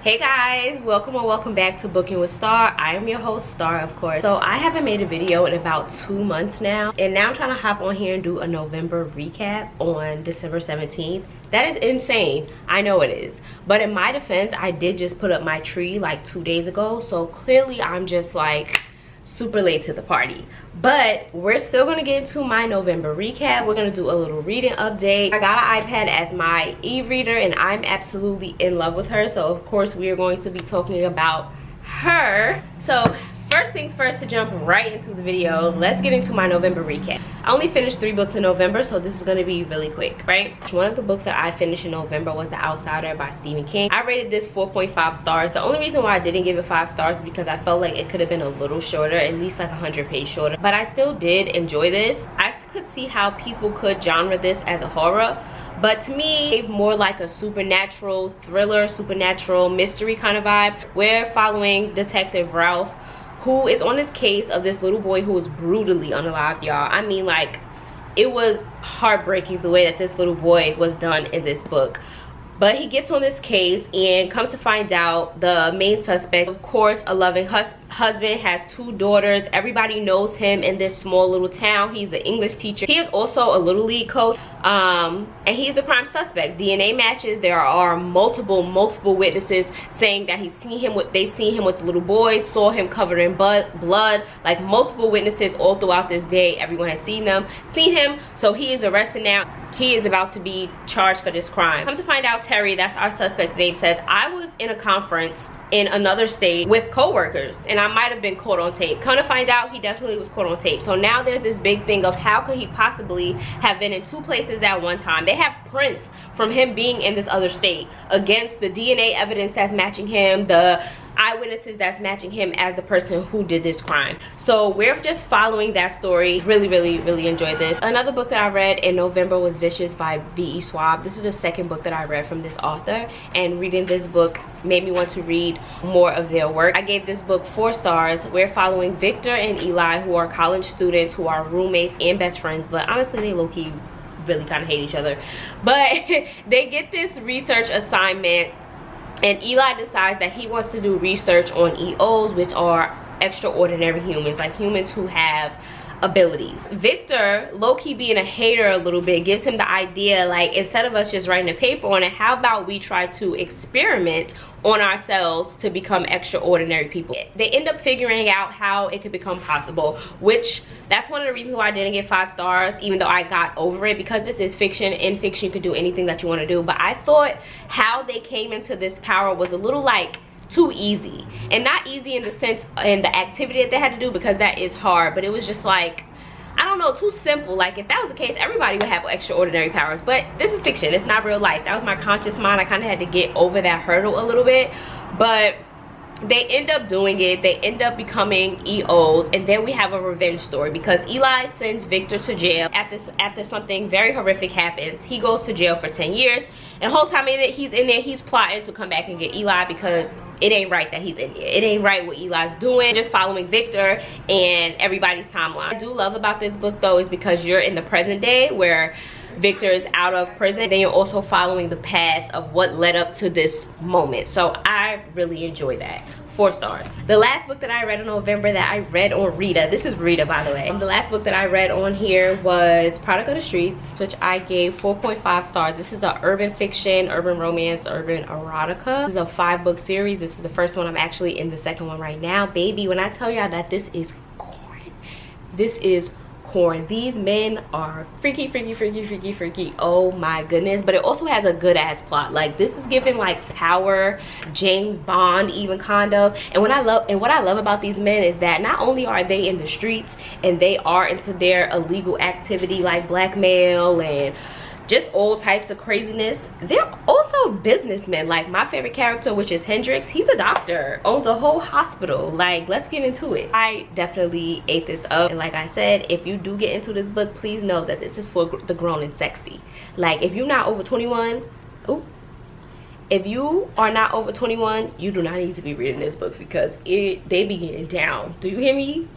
Hey guys, welcome or welcome back to Booking with Star. I am your host, Star, of course. So I haven't made a video in about 2 months now, and now I'm trying to hop on here and do a November recap on December 17th. That is insane. I know it is. But in my defense, I did just put up my tree like 2 days ago, so clearly I'm just like super late to the party. But we're still gonna get into my November recap. We're gonna do a little reading update. I got an iPad as my e-reader and I'm absolutely in love with her, so of course we are going to be talking about her. So first things first, to jump right into the video, let's get into my November recap. I only finished 3 books in November, so this is going to be really quick, right? One of the books that I finished in November was The Outsider by Stephen King. I rated this 4.5 stars. The only reason why I didn't give it 5 stars is because I felt like it could have been a little shorter, at least like 100-page shorter. But I still did enjoy this. I could see how people could genre this as a horror, but to me it's more like a supernatural thriller, supernatural mystery kind of vibe. We're following Detective Ralph, who is on this case of this little boy who was brutally unalived, y'all. I mean, like, it was heartbreaking the way that this little boy was done in this book. But he gets on this case, and come to find out, the main suspect, of course, a loving husband, has 2 daughters. Everybody knows him in this small little town. He's an English teacher. He is also a little league coach, and he's the prime suspect. DNA matches. There are multiple witnesses saying that they seen him with the little boys, saw him covered in blood. Like, multiple witnesses all throughout this day. Everyone has seen him. So he is arrested now. He is about to be charged for this crime. Come to find out, Terry, that's our suspect's name, says, I was in a conference in another state with co-workers and I might have been caught on tape. Come to find out, he definitely was caught on tape. So now there's this big thing of how could he possibly have been in 2 places at one time. They have prints from him being in this other state against the DNA evidence that's matching him, the eyewitnesses that's matching him as the person who did this crime. So we're just following that story. Really enjoyed this. Another book that I read in November was Vicious by V.E. Schwab. This is the second book that I read from this author, and reading this book made me want to read more of their work. I gave this book 4 stars. We're following Victor and Eli, who are college students who are roommates and best friends, but honestly they low-key really kind of hate each other. But they get this research assignment, and Eli decides that he wants to do research on EOs, which are extraordinary humans, like humans who have abilities. Victor, low-key being a hater a little bit, gives him the idea, like, instead of us just writing a paper on it, how about we try to experiment on ourselves to become extraordinary people. They end up figuring out how it could become possible, which that's one of the reasons why I didn't get 5 stars, even though I got over it, because this is fiction. In fiction you can do anything that you want to do, but I thought how they came into this power was a little like too easy, and not easy in the sense in the activity that they had to do, because that is hard, but it was just like, I don't know, too simple. Like, if that was the case, everybody would have extraordinary powers, but this is fiction, it's not real life. That was my conscious mind. I kind of had to get over that hurdle a little bit, but they end up doing it. They end up becoming EOs, and then we have a revenge story because Eli sends Victor to jail after something very horrific happens. He goes to jail for 10 years, and the whole time he's in there, he's plotting to come back and get Eli, because it ain't right that he's in there. It ain't right what Eli's doing. Just following Victor and everybody's timeline. What I do love about this book though is because you're in the present day where Victor is out of prison, then you're also following the past of what led up to this moment. So I really enjoy that. 4 stars. The last book that I read in November that I read on Rita, this is Rita by the way, the last book that I read on here was Product of the Streets, which I gave 4.5 stars. This is a urban fiction, urban romance, urban erotica. This is a 5-book series. This is the first one. I'm actually in the second one right now. Baby, when I tell y'all that this is corn, this is corn. These men are freaky. Oh my goodness. But it also has a good ass plot. Like, this is giving like Power, James Bond even kind of. And what I love about these men is that not only are they in the streets and they are into their illegal activity like blackmail and just all types of craziness, they're also businessmen. Like my favorite character, which is Hendrix, he's a doctor, owns a whole hospital. Like, let's get into it. I definitely ate this up, and like I said, if you do get into this book, please know that this is for the grown and sexy. Like, if you're not over 21, if you are not over 21, you do not need to be reading this book, because they be getting down. Do you hear me?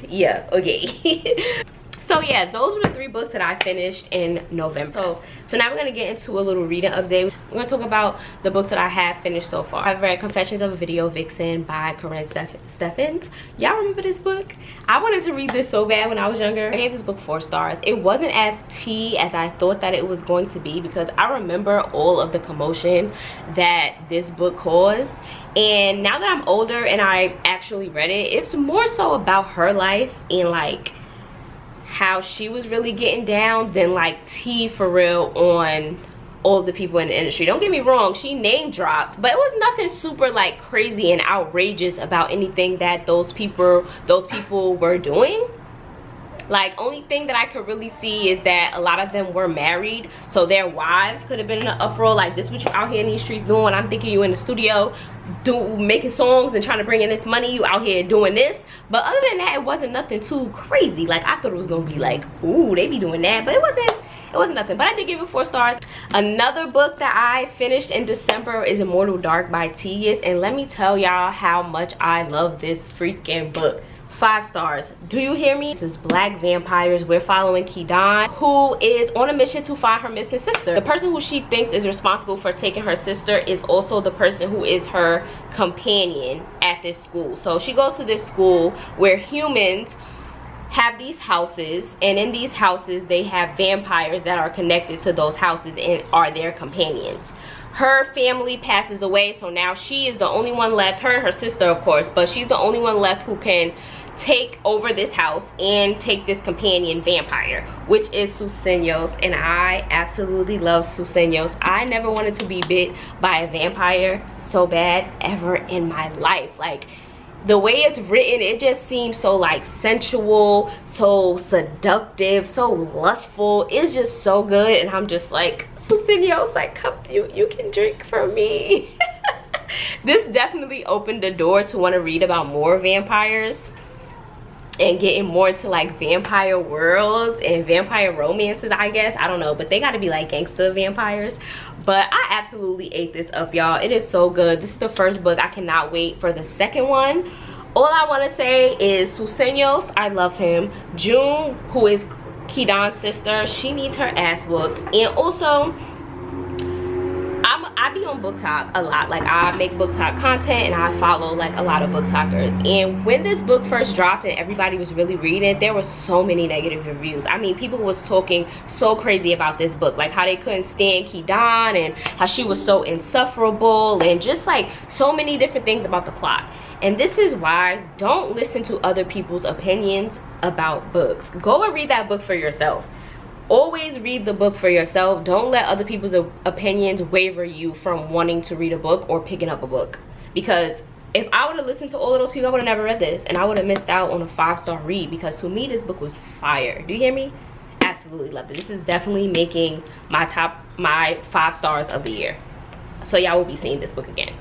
Yeah, okay. So yeah, those were the 3 books that I finished in November. So now we're gonna get into a little reading update. We're gonna talk about the books that I have finished so far. I've read Confessions of a Video Vixen by Corinne Steffens. Y'all remember this book? I wanted to read this so bad when I was younger. I gave this book 4 stars. It wasn't as tea as I thought that it was going to be, because I remember all of the commotion that this book caused. And now that I'm older and I actually read it, it's more so about her life and like how she was really getting down than like tea for real on all the people in the industry. Don't get me wrong, she name dropped, but it was nothing super like crazy and outrageous about anything that those people were doing. Like, only thing that I could really see is that a lot of them were married, so their wives could have been in an uproar like, this what you out here in these streets doing? I'm thinking you in the studio making songs and trying to bring in this money, you out here doing this. But other than that, it wasn't nothing too crazy. Like, I thought it was gonna be like, ooh, they be doing that, but it wasn't nothing. But I did give it 4 stars. Another book that I finished in December is Immortal Dark by T.S. And let me tell y'all how much I love this freaking book. 5 stars. Do you hear me? This is Black Vampires. We're following Kidan, who is on a mission to find her missing sister. The person who she thinks is responsible for taking her sister is also the person who is her companion at this school. So she goes to this school where humans have these houses, and in these houses they have vampires that are connected to those houses and are their companions. Her family passes away, so now she is the only one left, her and her sister of course, but she's the only one left who can take over this house and take this companion vampire, which is Suseños. And I absolutely love Suseños. I never wanted to be bit by a vampire so bad ever in my life. Like, the way it's written, it just seems so like sensual, so seductive, so lustful. It's just so good, and I'm just like, Suseños, like, come, you can drink from me. This definitely opened the door to want to read about more vampires and getting more into like vampire worlds and vampire romances, I guess. I don't know, but they gotta be like gangster vampires. But I absolutely ate this up, y'all. It is so good. This is the first book. I cannot wait for the second one. All I want to say is Suseños, I love him. June, who is Kidan's sister, she needs her ass whooped. And also, I be on BookTok a lot. Like, I make BookTok content and I follow like a lot of BookTokers. And when this book first dropped and everybody was really reading it, there were so many negative reviews. I mean, people was talking so crazy about this book, like how they couldn't stand Kidan and how she was so insufferable and just like so many different things about the plot. And this is why, don't listen to other people's opinions about books. Go and read that book for yourself. Always read the book for yourself. Don't let other people's opinions waver you from wanting to read a book or picking up a book. Because if I would have listened to all of those people, I would have never read this, and I would have missed out on a 5-star read, because to me this book was fire. Do you hear me? Absolutely loved it. This is definitely making my 5 stars of the year. So y'all will be seeing this book again.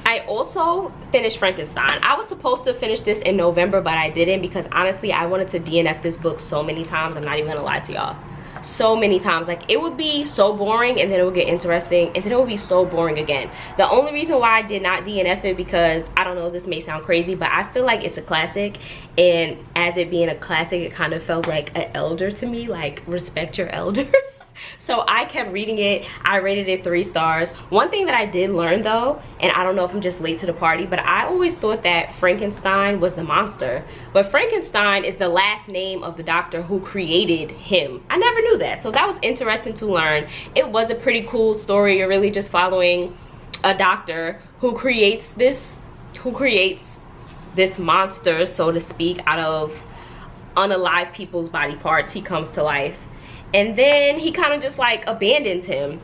I also finished Frankenstein. I was supposed to finish this in November, but I didn't, because honestly I wanted to DNF this book so many times. I'm not even gonna lie to y'all. So many times. Like, it would be so boring and then it would get interesting and then it would be so boring again. The only reason why I did not DNF it, because I don't know, this may sound crazy, but I feel like it's a classic, and as it being a classic, it kind of felt like an elder to me, like respect your elders. So I kept reading it. I rated it 3 stars. One thing that I did learn though, and I don't know if I'm just late to the party, but I always thought that Frankenstein was the monster, but Frankenstein is the last name of the doctor who created him. I never knew that, so that was interesting to learn. It was a pretty cool story. You're really just following a doctor who creates this monster, so to speak, out of unalive people's body parts. He comes to life, and then he kind of just like abandons him,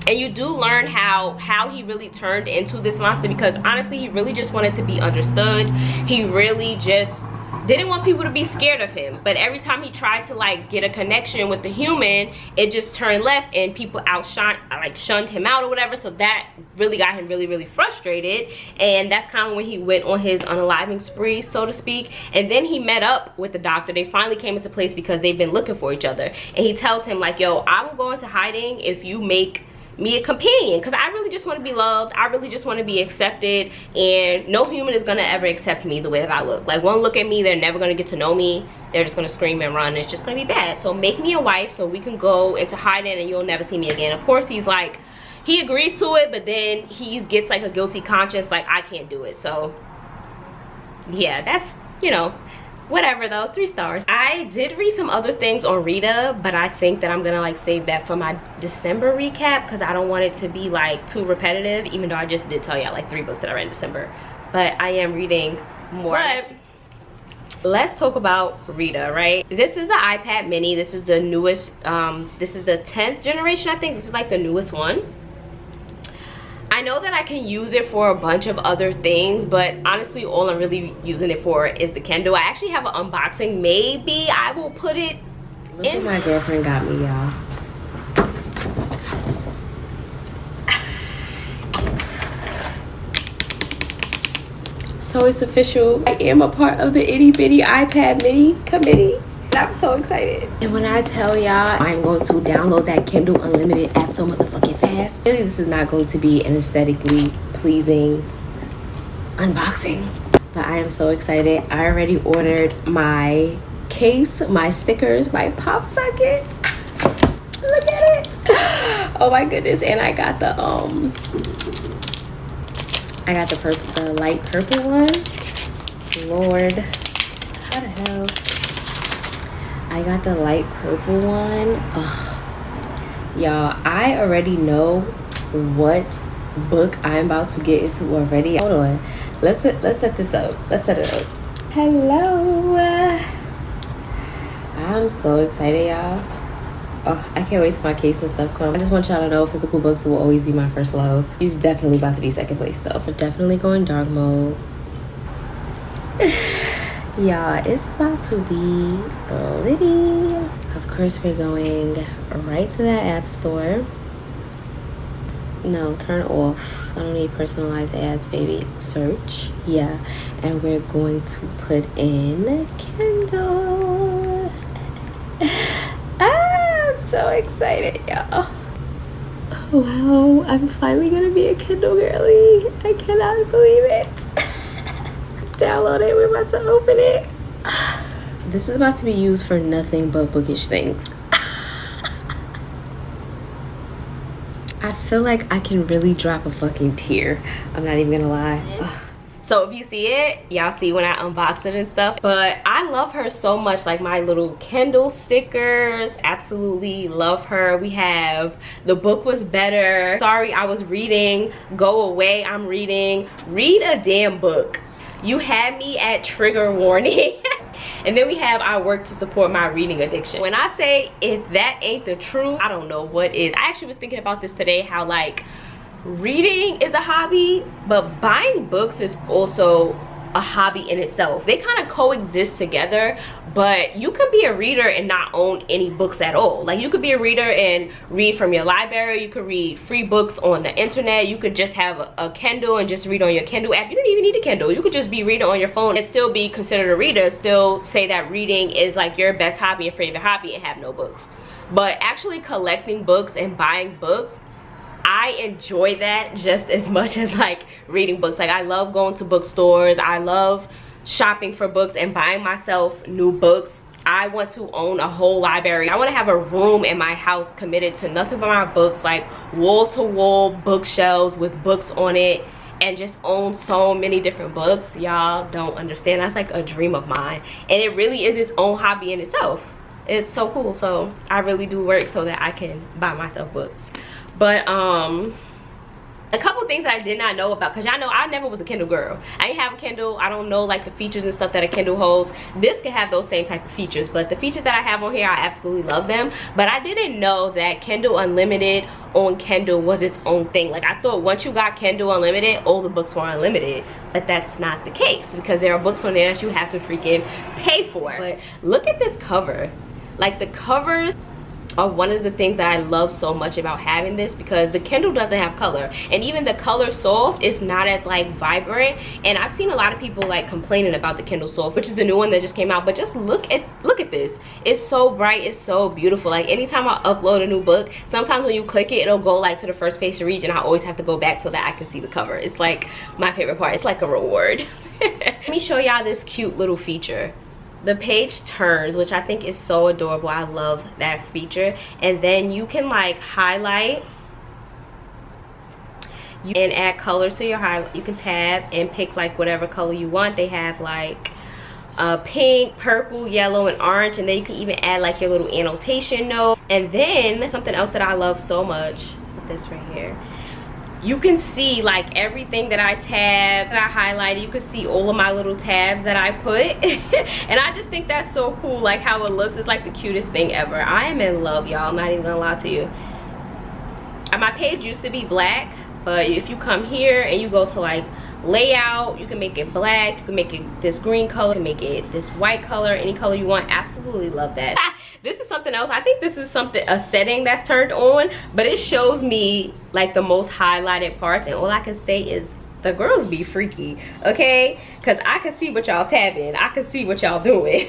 and you do learn how he really turned into this monster, because honestly he really just wanted to be understood. He really just didn't want people to be scared of him, but every time he tried to like get a connection with the human, it just turned left and people shunned him out or whatever. So that really got him really frustrated, and that's kind of when he went on his unaliving spree, so to speak. And then he met up with the doctor. They finally came into place because they've been looking for each other, and he tells him like, yo, I will go into hiding if you make me a companion, because I really just want to be loved. I really just want to be accepted, and no human is gonna ever accept me the way that I look. Like, one look at me, they're never gonna get to know me. They're just gonna scream and run. It's just gonna be bad. So make me a wife so we can go into hiding and you'll never see me again. Of course, he's like, he agrees to it, but then he gets like a guilty conscience, like, I can't do it. So yeah, that's, you know, whatever though. 3 stars. I did read some other things on Rita, but I think that I'm gonna like save that for my December recap, because I don't want it to be like too repetitive, even though I just did tell y'all like 3 books that I read in December. But I am reading more. But let's talk about Rita, right? This is the iPad mini. This is the newest, this is the 10th generation, I think. This is like the newest one. I know that I can use it for a bunch of other things, but honestly, all I'm really using it for is the Kindle. I actually have an unboxing. Maybe I will put it Look in. What my girlfriend got me, y'all. So it's official. I am a part of the itty bitty iPad mini committee. I'm so excited. And when I tell y'all I'm going to download that Kindle Unlimited app so motherfucking fast, really this is not going to be an aesthetically pleasing unboxing. But I am so excited. I already ordered my case, my stickers, my pop socket. Look at it. Oh my goodness. And I got the the light purple one. Lord, how the hell? I got the light purple one. Y'all, I already know what book I'm about to get into already. Hold on. Let's set this up. Let's set it up. Hello. I'm so excited, y'all. Oh, I can't wait till my case and stuff come. I just want y'all to know physical books will always be my first love. She's definitely about to be second place though. We're definitely going dark mode. Y'all, it's about to be litty. Of course, we're going right to that app store. No, turn off. I don't need personalized ads, baby. Search. Yeah. And we're going to put in Kindle. I'm so excited, y'all. Oh, wow. I'm finally going to be a Kindle girly. I cannot believe it. Download it. We're about to open it. This is about to be used for nothing but bookish things. I feel like I can really drop a fucking tear. I'm not even gonna lie. Ugh. So if you see it, y'all see when I unbox it and stuff. But I love her so much. Like my little Kindle stickers, absolutely love her. We have The Book Was Better, Sorry I Was Reading, Go Away I'm Reading, Read a Damn Book, You Had Me at Trigger Warning. And then we have I Work to Support My Reading Addiction. When I say if that ain't the truth, I don't know what is. I actually was thinking about this today, how like reading is a hobby, but buying books is also a hobby in itself. They kind of coexist together, but you could be a reader and not own any books at all. Like you could be a reader and read from your library, you could read free books on the internet, you could just have a Kindle and just read on your Kindle app. You don't even need a Kindle. You could just be reading on your phone and still be considered a reader, still say that reading is like your best hobby and favorite hobby and have no books. But actually collecting books and buying books, I enjoy that just as much as like reading books. Like I love going to bookstores. I love shopping for books and buying myself new books. I want to own a whole library. I want to have a room in my house committed to nothing but my books, like wall-to-wall bookshelves with books on it, and just own so many different books. Y'all don't understand. That's like a dream of mine, and it really is its own hobby in itself. It's so cool. So I really do work so that I can buy myself books. But a couple things that I did not know about, because y'all know I never was a Kindle girl. I didn't have a Kindle. I don't know like the features and stuff that a Kindle holds. This can have those same type of features, but the features that I have on here, I absolutely love them. But I didn't know that Kindle Unlimited on Kindle was its own thing. Like I thought once you got Kindle Unlimited, all the books were unlimited, but that's not the case, because there are books on there that you have to freaking pay for. But look at this cover. Like the covers are one of the things that I love so much about having this, because the Kindle doesn't have color, and even the color soft is not as like vibrant. And I've seen a lot of people like complaining about the Kindle soft, which is the new one that just came out, but just look at this. It's so bright, it's so beautiful. Like anytime I upload a new book, sometimes when you click it, it'll go like to the first page to read, and I always have to go back so that I can see the cover. It's like my favorite part. It's like a reward. Let me show y'all this cute little feature. The page turns, which I think is so adorable. I love that feature. And then you can like highlight and add color to your highlight. You can tab and pick like whatever color you want. They have like pink, purple, yellow, and orange, and then you can even add like your little annotation note. And then something else that I love so much, this right here, you can see like everything that I tabbed, that I highlighted. You can see all of my little tabs that I put. And I just think that's so cool, like how it looks. It's like the cutest thing ever. I am in love, y'all. I'm not even gonna lie to you. And my page used to be black, but if you come here and you go to like layout, you can make it black, you can make it this green color, you can make it this white color, any color you want. Absolutely love that. This is something else. I think this is a setting that's turned on, but it shows me like the most highlighted parts, and all I can say is the girls be freaky, okay? Because I can see what y'all tabbing, I can see what y'all doing.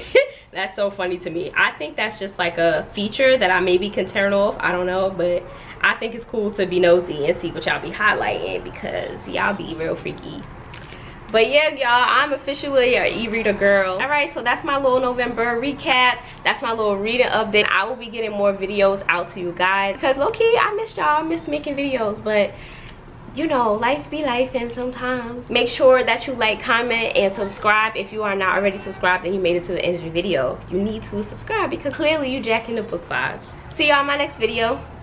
That's so funny to me. I think that's just like a feature that I maybe can turn off, I don't know, but I think it's cool to be nosy and see what y'all be highlighting, because y'all be real freaky. But yeah, y'all, I'm officially an e-reader girl. All right, so that's my little November recap. That's my little reading update. I will be getting more videos out to you guys, because low-key, I missed y'all. I missed making videos, but you know, life be life, and sometimes. Make sure that you like, comment, and subscribe. If you are not already subscribed and you made it to the end of the video, you need to subscribe, because clearly you jacking the book vibes. See y'all in my next video.